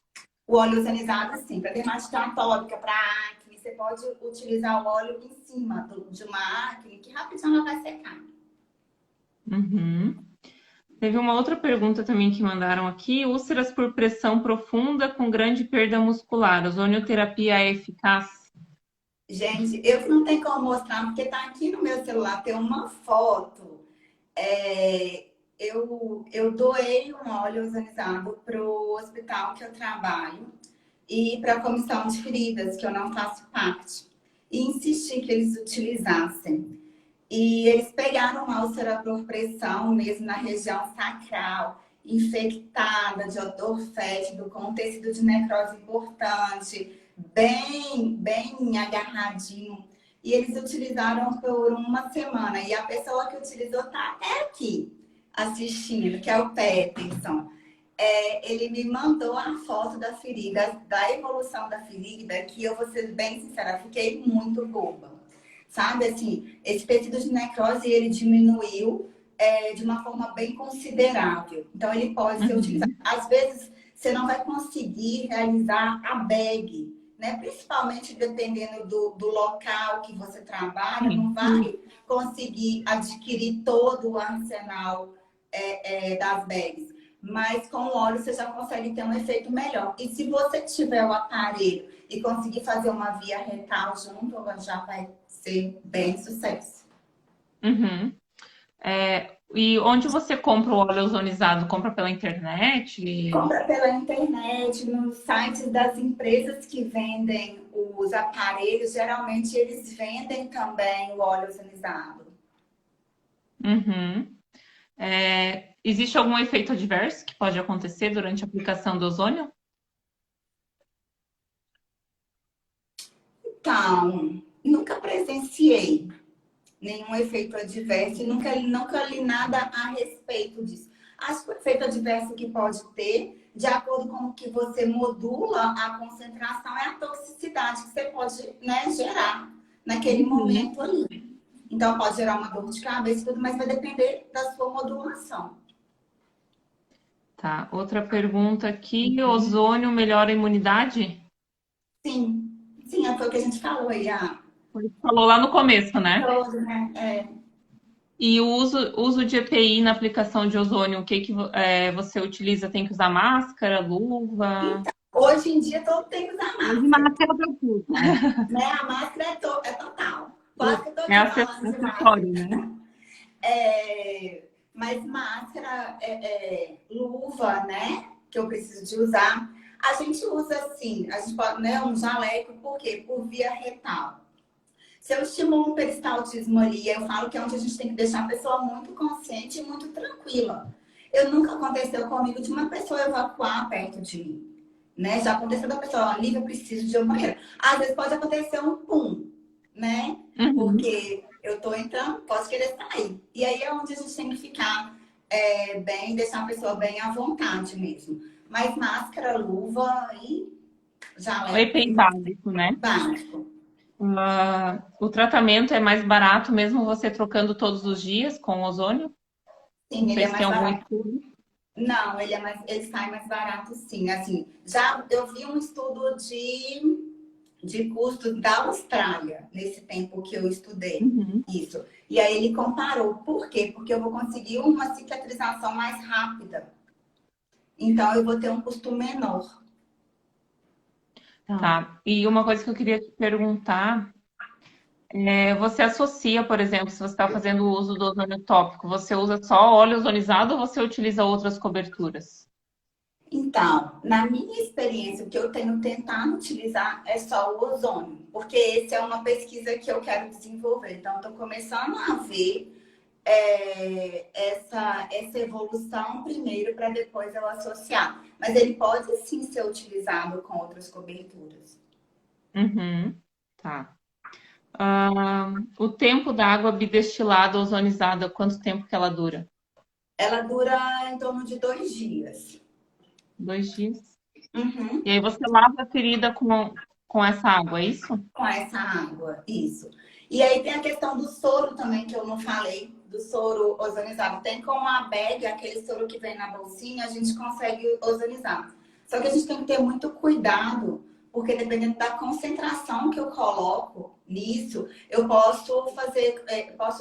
O óleo ozonizado, sim, para dermatite atópica, para acne, você pode utilizar o óleo em cima de uma acne, que rapidinho ela vai secar. Teve uma outra pergunta também que mandaram aqui. Úlceras por pressão profunda com grande perda muscular. Ozonioterapia é eficaz? Gente, eu não tenho como mostrar, porque tá aqui no meu celular, tem uma foto. Eu doei um óleo ozonizado para o hospital que eu trabalho e para a comissão de feridas, que eu não faço parte. E insisti que eles utilizassem. E eles pegaram uma úlcera por pressão, mesmo na região sacral, infectada, de odor fétido, com um tecido de necrose importante, bem agarradinho. E eles utilizaram por uma semana. E a pessoa que utilizou está aqui assistindo, que é o Peterson. Ele me mandou a foto da ferida, da evolução da ferida, que eu vou ser bem sincera, fiquei muito boba. Sabe, assim, esse tecido de necrose, ele diminuiu de uma forma bem considerável. Então, ele pode ser utilizado. Às vezes, você não vai conseguir realizar a bag, né? Principalmente dependendo do local que você trabalha, não vai conseguir adquirir todo o arsenal das bags. Mas com o óleo você já consegue ter um efeito melhor. E se você tiver o aparelho e conseguir fazer uma via retal junto, já vai ser bem sucesso. E onde você compra o óleo ozonizado? Compra pela internet? Compra pela internet, nos sites das empresas que vendem os aparelhos. Geralmente eles vendem também o óleo ozonizado. Existe algum efeito adverso que pode acontecer durante a aplicação do ozônio? Então, nunca presenciei nenhum efeito adverso e nunca li nada a respeito disso. Acho que o efeito adverso que pode ter, de acordo com o que você modula a concentração, é a toxicidade que você pode, né, gerar naquele momento ali. Então, pode gerar uma dor de cabeça e tudo, mas vai depender da sua modulação. Tá. Outra pergunta aqui. Ozônio melhora a imunidade? Sim. Sim, foi o que a gente falou aí. Falou lá no começo, né? Todo, né? E o uso de EPI na aplicação de ozônio, o que você utiliza? Tem que usar máscara, luva? Então, hoje em dia todo tem que usar máscara. Máscara eu uso. Né? A máscara é total. Quase que todo acessório, né? Mas máscara, luva, né? Que eu preciso de usar. A gente usa assim, a gente pode, né, um jaleco, por quê? Por via retal. Se eu estimulo um peristaltismo ali, eu falo que é onde a gente tem que deixar a pessoa muito consciente e muito tranquila. Nunca aconteceu comigo de uma pessoa evacuar perto de mim. Né? Já aconteceu da pessoa, Lívia, eu preciso de um banheiro. Às vezes pode acontecer um pum, né? Porque eu tô entrando, posso querer sair. E aí é onde a gente tem que ficar bem, deixar a pessoa bem à vontade mesmo. Mas máscara, luva e jaleco. EPI básico, né? Básico. O tratamento é mais barato mesmo você trocando todos os dias com ozônio? Sim, ele é mais barato. Não, ele sai mais barato, sim. Assim, já eu vi um estudo de de custo da Austrália, nesse tempo que eu estudei Uhum. isso. E aí ele comparou. Por quê? Porque eu vou conseguir uma cicatrização mais rápida. Então, eu vou ter um custo menor. Tá. E uma coisa que eu queria te perguntar você associa, por exemplo, se você está fazendo o uso do ozônio tópico, você usa só óleo ozonizado ou você utiliza outras coberturas? Então, na minha experiência, o que eu tenho tentado utilizar é só o ozônio, porque essa é uma pesquisa que eu quero desenvolver. Então, estou começando a ver essa evolução primeiro para depois eu associar. Mas ele pode sim ser utilizado com outras coberturas. Uhum. Tá. O tempo da água bidestilada ozonizada, quanto tempo que ela dura? Ela dura em torno de 2 dias. 2 dias. Uhum. E aí você lava a ferida com essa água, é isso? Com essa água, isso. E aí tem a questão do soro também, que eu não falei, do soro ozonizado. Tem como a bag, aquele soro que vem na bolsinha, a gente consegue ozonizar. Só que a gente tem que ter muito cuidado, porque dependendo da concentração que eu coloco nisso, eu posso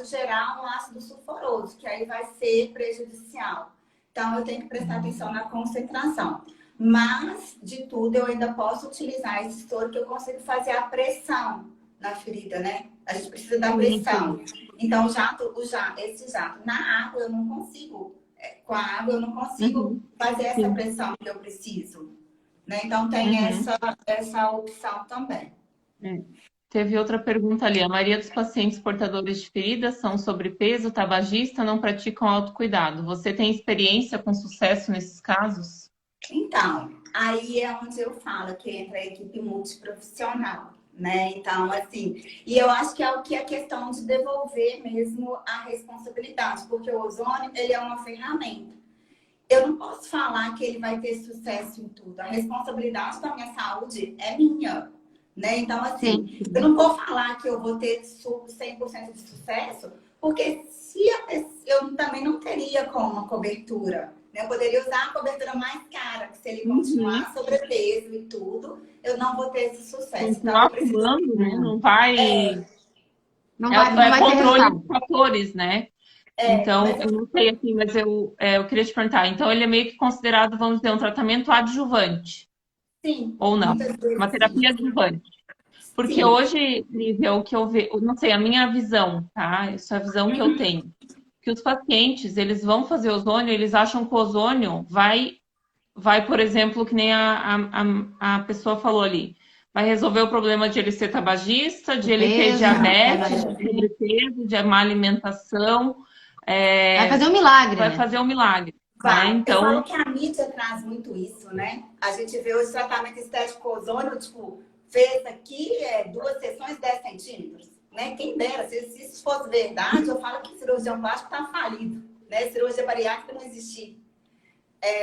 gerar um ácido sulfuroso, que aí vai ser prejudicial. Então, eu tenho que prestar atenção na concentração. Mas, de tudo, eu ainda posso utilizar esse soro que eu consigo fazer a pressão na ferida, né? A gente precisa da pressão. Então, esse jato, na água eu não consigo. Com a água eu não consigo fazer essa pressão que eu preciso. Né? Então, tem essa opção também. Teve outra pergunta ali. A maioria dos pacientes portadores de feridas são sobrepeso, tabagista, não praticam autocuidado. Você tem experiência com sucesso nesses casos? Então, aí é onde eu falo que entra a equipe multiprofissional, né? Então, assim, e eu acho que é o que é questão de devolver mesmo a responsabilidade, porque o ozônio, ele é uma ferramenta. Eu não posso falar que ele vai ter sucesso em tudo. A responsabilidade da minha saúde é minha, né? Então, assim, eu não vou falar que eu vou ter 100% de sucesso, porque eu também não teria como uma cobertura. Eu poderia usar a cobertura mais cara, que se ele continuar sobrepeso e tudo, eu não vou ter esse sucesso. Continuar fumando, né? Não vai... Não vai ter controle resultado. de fatores, né? Então, eu não sei assim, mas eu queria te perguntar. Então, ele é meio que considerado, vamos dizer, um tratamento adjuvante? Sim. Ou não? Muitas vezes, Uma terapia adjuvante. Porque sim. hoje, Lívia, o que eu vejo, não sei, a minha visão, tá? Isso é a visão que eu tenho. Que os pacientes, eles vão fazer ozônio, eles acham que o ozônio vai, por exemplo, que nem a pessoa falou ali, vai resolver o problema de ele ser tabagista, de ele ter diabetes, de sobrepeso, de má alimentação. Vai fazer um milagre, Vai né? fazer um milagre. Vai. Né? Então, eu falo que a mídia traz muito isso, né? A gente vê hoje tratamento estético ozônio, tipo, fez aqui 2 sessões, 10 centímetros. Né? Quem dera, se isso fosse verdade, eu falo que cirurgião plástico está falido. Né? Cirurgia bariátrica não existia.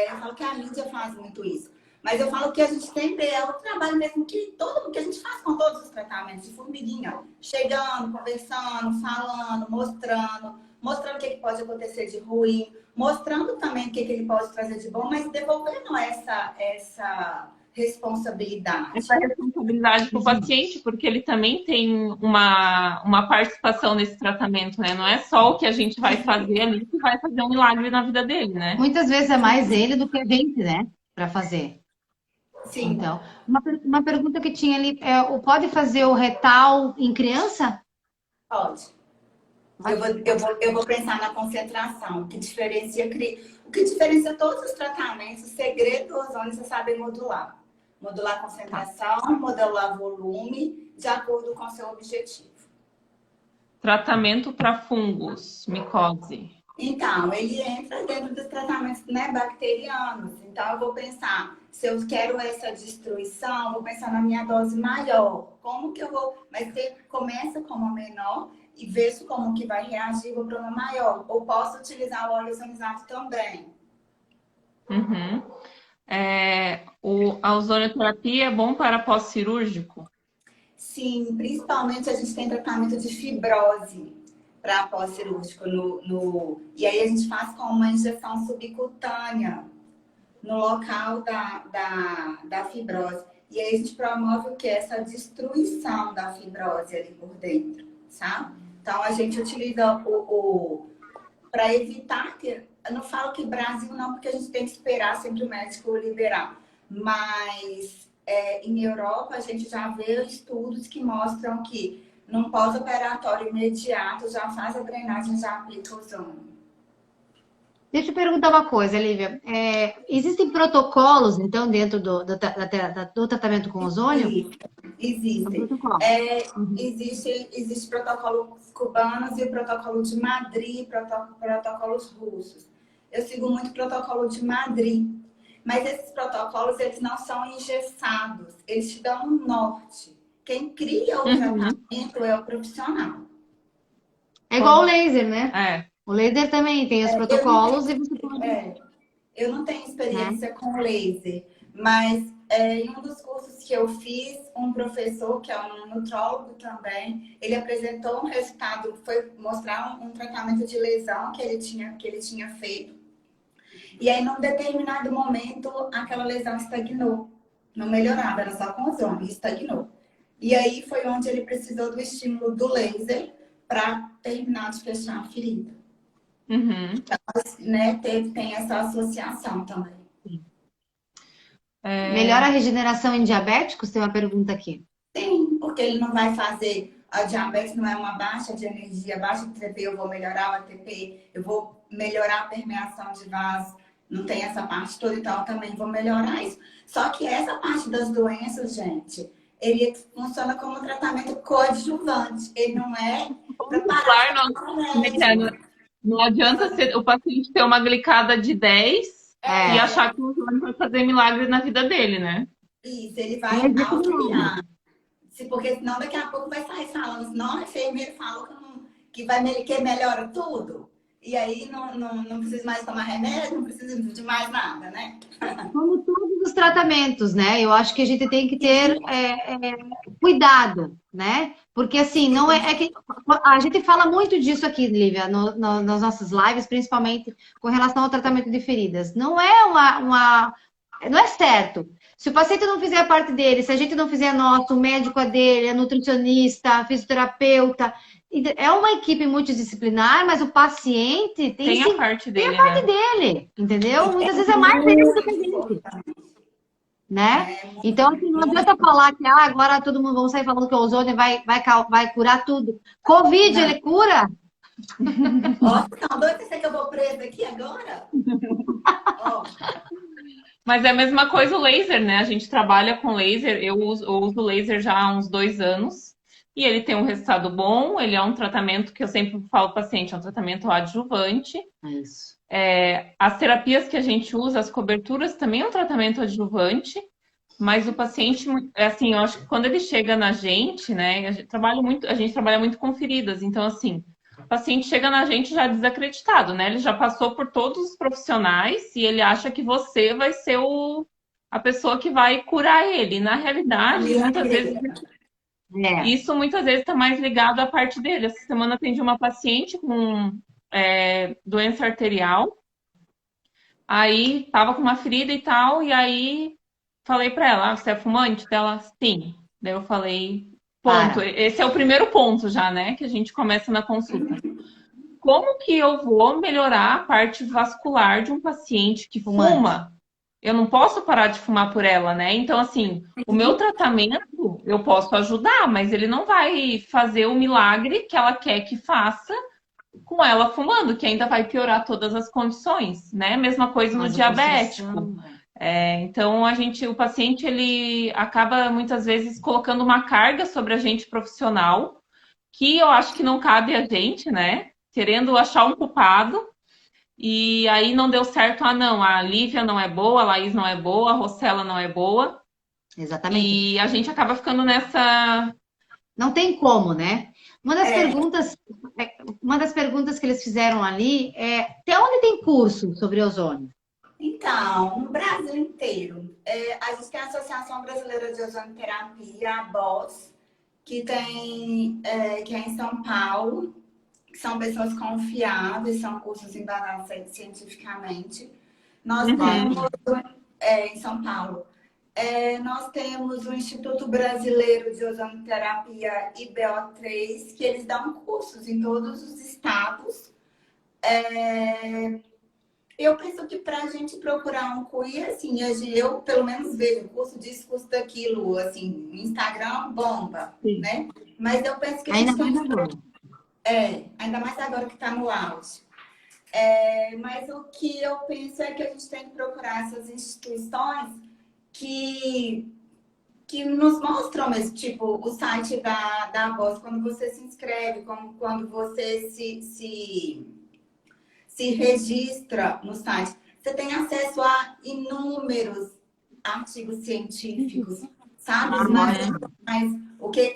Eu falo que a mídia faz muito isso. Mas eu falo que a gente sempre é o trabalho mesmo que a gente faz com todos os tratamentos de formiguinha. Chegando, conversando, falando, mostrando o que pode acontecer de ruim, mostrando também o que ele pode trazer de bom, mas devolvendo essa responsabilidade. Essa responsabilidade para o paciente, porque ele também tem uma participação nesse tratamento, né? Não é só o que a gente vai fazer ali que vai fazer um milagre na vida dele, né? Muitas vezes é mais ele do que a gente, né? Para fazer. Sim. Então, uma pergunta que tinha ali, pode fazer o retal em criança? Pode. Eu vou pensar na concentração, o que diferencia todos os tratamentos, o segredo do ozônio é saber modular. Modular a concentração, modular volume, de acordo com o seu objetivo. Tratamento para fungos, micose. Então, ele entra dentro dos tratamentos, né, bacterianos. Então, eu vou pensar, se eu quero essa destruição, eu vou pensar na minha dose maior. Como que eu vou... Mas você começa com uma menor e vejo como que vai reagir, vou para uma maior. Ou posso utilizar o óleo ozonizado também. A ozonioterapia é bom para pós-cirúrgico? Sim, principalmente a gente tem tratamento de fibrose para pós-cirúrgico. E aí a gente faz com uma injeção subcutânea no local da fibrose. E aí a gente promove o quê? Essa destruição da fibrose ali por dentro, sabe? Então a gente utiliza para evitar que. Eu não falo que Brasil não, porque a gente tem que esperar sempre o médico liberar. Mas em Europa a gente já vê estudos que mostram que num pós-operatório imediato já faz a drenagem, já aplica ozônio. Deixa eu perguntar uma coisa, Lívia. Existem protocolos, então, dentro do tratamento com ozônio? Existem. Protocolo. Existe protocolos cubanos e protocolo de Madrid, protocolos russos. Eu sigo muito o protocolo de Madrid, mas esses protocolos eles não são engessados, eles te dão um norte. Quem cria o tratamento é o profissional. É igual o laser, né? É. O laser também tem os protocolos e você pode... Eu não tenho experiência com laser, mas em um dos cursos que eu fiz, um professor, que é um nutrólogo também, ele apresentou um resultado, foi mostrar um tratamento de lesão que ele tinha feito. E aí, num determinado momento, aquela lesão estagnou. Não melhorava, era só com ozônio, estagnou. E aí foi onde ele precisou do estímulo do laser para terminar de fechar a ferida. Então, né, tem essa associação também. Melhora a regeneração em diabéticos? Tem uma pergunta aqui. Sim, porque ele não vai fazer... A diabetes não é uma baixa de energia, baixa de ATP, eu vou melhorar o ATP, eu vou melhorar a permeação de vaso, não tem essa parte toda, então eu também vou melhorar isso. Só que essa parte das doenças, gente, ele funciona como tratamento coadjuvante, ele não é preparado para o médico. Não adianta o paciente ter uma glicada de 10 e achar que o ozônio vai fazer milagre na vida dele, né? Isso, ele vai auxiliar. Porque senão daqui a pouco vai sair falando, não, a enfermeira falou que melhora tudo. E aí não precisa mais tomar remédio, não precisa de mais nada, né? Como todos os tratamentos, né? Eu acho que a gente tem que ter cuidado, né? Porque assim, não é que a gente fala muito disso aqui, Lívia, nas nossas lives, principalmente com relação ao tratamento de feridas. Não é não é certo. Se o paciente não fizer a parte dele, se a gente não fizer a nossa, o médico é dele, é nutricionista, fisioterapeuta, é uma equipe multidisciplinar, mas o paciente tem a parte dele, tem a parte dele, entendeu? Muitas vezes é mais dele do que a gente. Né? Então, assim, não adianta falar que agora todo mundo vai sair falando que o ozônio vai curar tudo. Covid, ele cura? Não, doido, você que eu vou presa aqui agora? Mas é a mesma coisa o laser, né? A gente trabalha com laser, eu uso laser já há uns 2 anos. E ele tem um resultado bom, ele é um tratamento que eu sempre falo para o paciente, é um tratamento adjuvante. Isso. As terapias que a gente usa, as coberturas, também é um tratamento adjuvante, mas o paciente, assim, eu acho que quando ele chega na gente, né, a gente trabalha muito com feridas, então, assim, o paciente chega na gente já desacreditado, né, ele já passou por todos os profissionais e ele acha que você vai ser a pessoa que vai curar ele. Na realidade, muitas vezes... Isso muitas vezes está mais ligado à parte dele. Essa semana atendi uma paciente com doença arterial. Aí tava com uma ferida e tal, e aí falei para ela, você é fumante? Dela, sim. Daí eu falei, ponto. Esse é o primeiro ponto já, né? Que a gente começa na consulta. Como que eu vou melhorar a parte vascular de um paciente que fuma? Eu não posso parar de fumar por ela, né? Então, assim, o meu tratamento eu posso ajudar, mas ele não vai fazer o milagre que ela quer que faça com ela fumando, que ainda vai piorar todas as condições, né? Mesma coisa no diabético. Então, o paciente, ele acaba muitas vezes colocando uma carga sobre a gente profissional, que eu acho que não cabe a gente, né? Querendo achar um culpado. E aí não deu certo, não, a Lívia não é boa, a Laís não é boa, a Rossella não é boa. Exatamente. E a gente acaba ficando nessa... Não tem como, né? Uma das perguntas que eles fizeram ali é, até onde tem curso sobre ozônio? Então, no Brasil inteiro, a gente tem a Associação Brasileira de Ozonioterapia, a BOS, que é em São Paulo, que são pessoas confiáveis, são cursos embasados cientificamente. Nós temos, em São Paulo, Nós temos o Instituto Brasileiro de Ozonoterapia IBO3, que eles dão cursos em todos os estados. Eu penso que para a gente procurar um CUI, assim, eu pelo menos vejo curso disso, curso daquilo, assim, Instagram bomba, Sim. né? Mas eu penso que a Ainda gente tem mais que agora. ainda mais agora que está no auge. Mas o que eu penso é que a gente tem que procurar essas instituições que nos mostram mesmo, tipo, o site da Voz, quando você se inscreve, quando você se registra no site, você tem acesso a inúmeros artigos científicos, sabe? Mas o que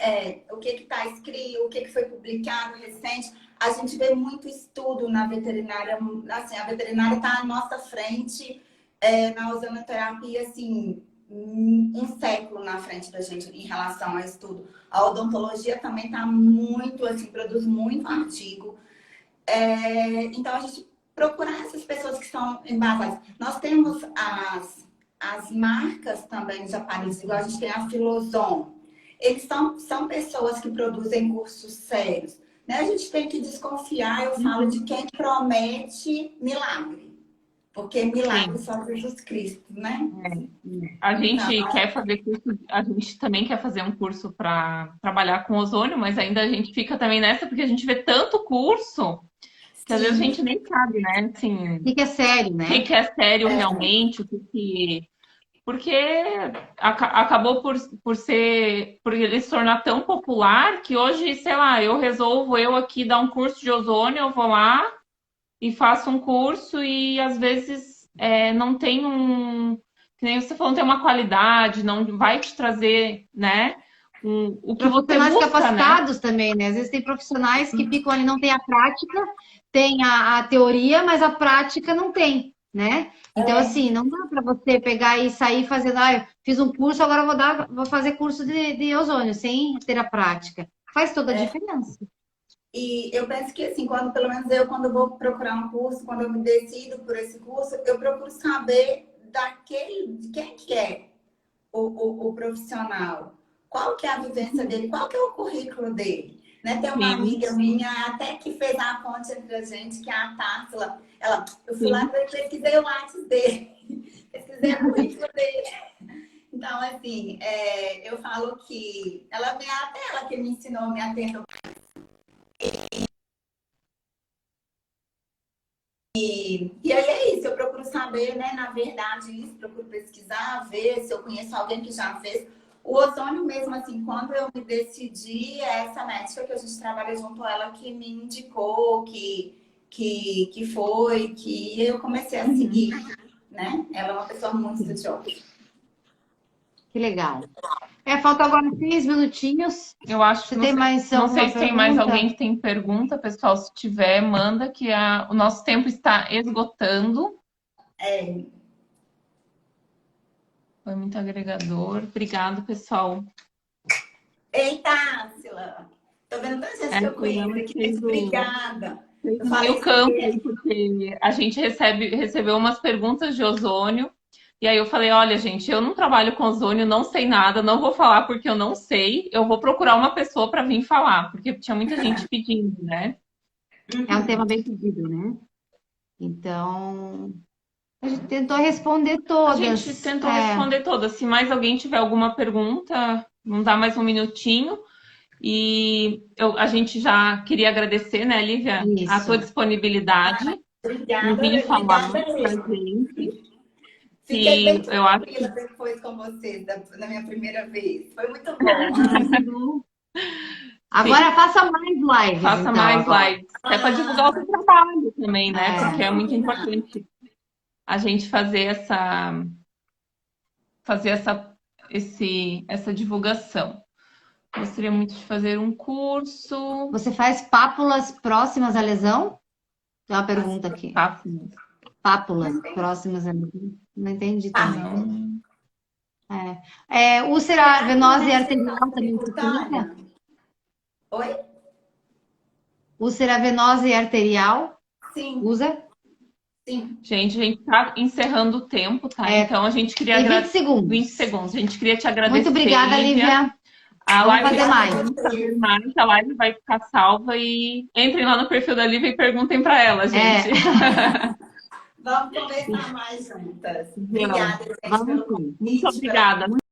está escrito, o que foi publicado recente. A gente vê muito estudo na veterinária, assim, a veterinária está à nossa frente na ozonoterapia, assim, um século na frente da gente em relação a estudo. A odontologia também está muito, assim, produz muito artigo. Então, a gente procurar essas pessoas que são embasadas. Nós temos as marcas também de aparelhos, igual a gente tem a Filozon. Eles são pessoas que produzem cursos sérios. Né? A gente tem que desconfiar, eu falo, de quem promete milagre. Porque milagre só Jesus Cristo, né? A gente quer fazer curso, a gente também quer fazer um curso para trabalhar com ozônio, mas ainda a gente fica também nessa, porque a gente vê tanto curso que às vezes a gente nem sabe, né? Assim, O que é sério, né? o que é sério realmente, o que... Porque acabou por ele se tornar tão popular que hoje, sei lá, eu resolvo aqui dar um curso de ozônio, eu vou lá e faço um curso e às vezes não tem que nem você falou, não tem uma qualidade, não vai te trazer, né? O que você Profissionais busca, capacitados também, né? Às vezes tem profissionais que ficam ali, não tem a prática, tem a teoria, mas a prática não tem, né? Então, assim, não dá para você pegar e sair fazendo, eu fiz um curso, agora vou fazer curso de ozônio, sem ter a prática. Faz toda a diferença. E eu penso que, assim, pelo menos quando eu vou procurar um curso, quando eu me decido por esse curso, eu procuro saber de quem que é o profissional, qual que é a vivência dele, qual que é o currículo dele. Né? Tem uma amiga minha até que fez a ponte entre a gente, que é a Társila. Eu fui lá e pesquisei o lápis dele, pesquisei o currículo dele. Então, assim, eu falo que até ela que me ensinou, me atentou. E aí é isso, eu procuro saber, né, na verdade, isso, procuro pesquisar, ver se eu conheço alguém que já fez. O ozônio mesmo, assim, quando eu me decidi, essa médica que a gente trabalha junto, ela que me indicou, que eu comecei a seguir, né? Ela é uma pessoa muito estudiosa. Que legal. Falta agora 6 minutinhos. Eu acho que não sei se tem mais alguém que tem pergunta, pessoal. Se tiver, manda, que o nosso tempo está esgotando. Foi muito agregador. Obrigado, pessoal. Eita, Ársila! Tô vendo tanta gente que eu conheço aqui. Obrigada. No campo, porque a gente recebeu umas perguntas de ozônio. E aí eu falei, olha, gente, eu não trabalho com ozônio, não sei nada, não vou falar porque eu não sei. Eu vou procurar uma pessoa para vir falar, porque tinha muita gente pedindo, né? É um tema bem pedido, né? Então, a gente tentou responder todas. A gente tentou responder todas. Se mais alguém tiver alguma pergunta, não dá mais um minutinho. E a gente já queria agradecer, né, Lívia, a sua disponibilidade. Obrigada, vir falar com a gente. Fiquei bem tranquila depois com vocês, na minha primeira vez. Foi muito bom. Agora faça mais lives. Faça mais lives. Até para divulgar o seu trabalho também, né? Porque é muito importante a gente fazer essa divulgação. Gostaria muito de fazer um curso. Você faz pápulas próximas à lesão? Tem uma pergunta aqui. Pápulas próximas à lesão. Não entendi também. Úlcera venosa e arterial também facilita? Oi? Úlcera venosa e arterial? Sim. Usa? Sim. Gente, a gente está encerrando o tempo, tá? Então a gente queria Tem 20 segundos. 20 segundos. A gente queria te agradecer. Muito obrigada, Lívia. A Vamos live fazer mais. A live vai ficar salva e entrem lá no perfil da Lívia e perguntem para ela, gente. Vamos conversar mais juntas. Obrigada, gente, pelo convite. Muito obrigada.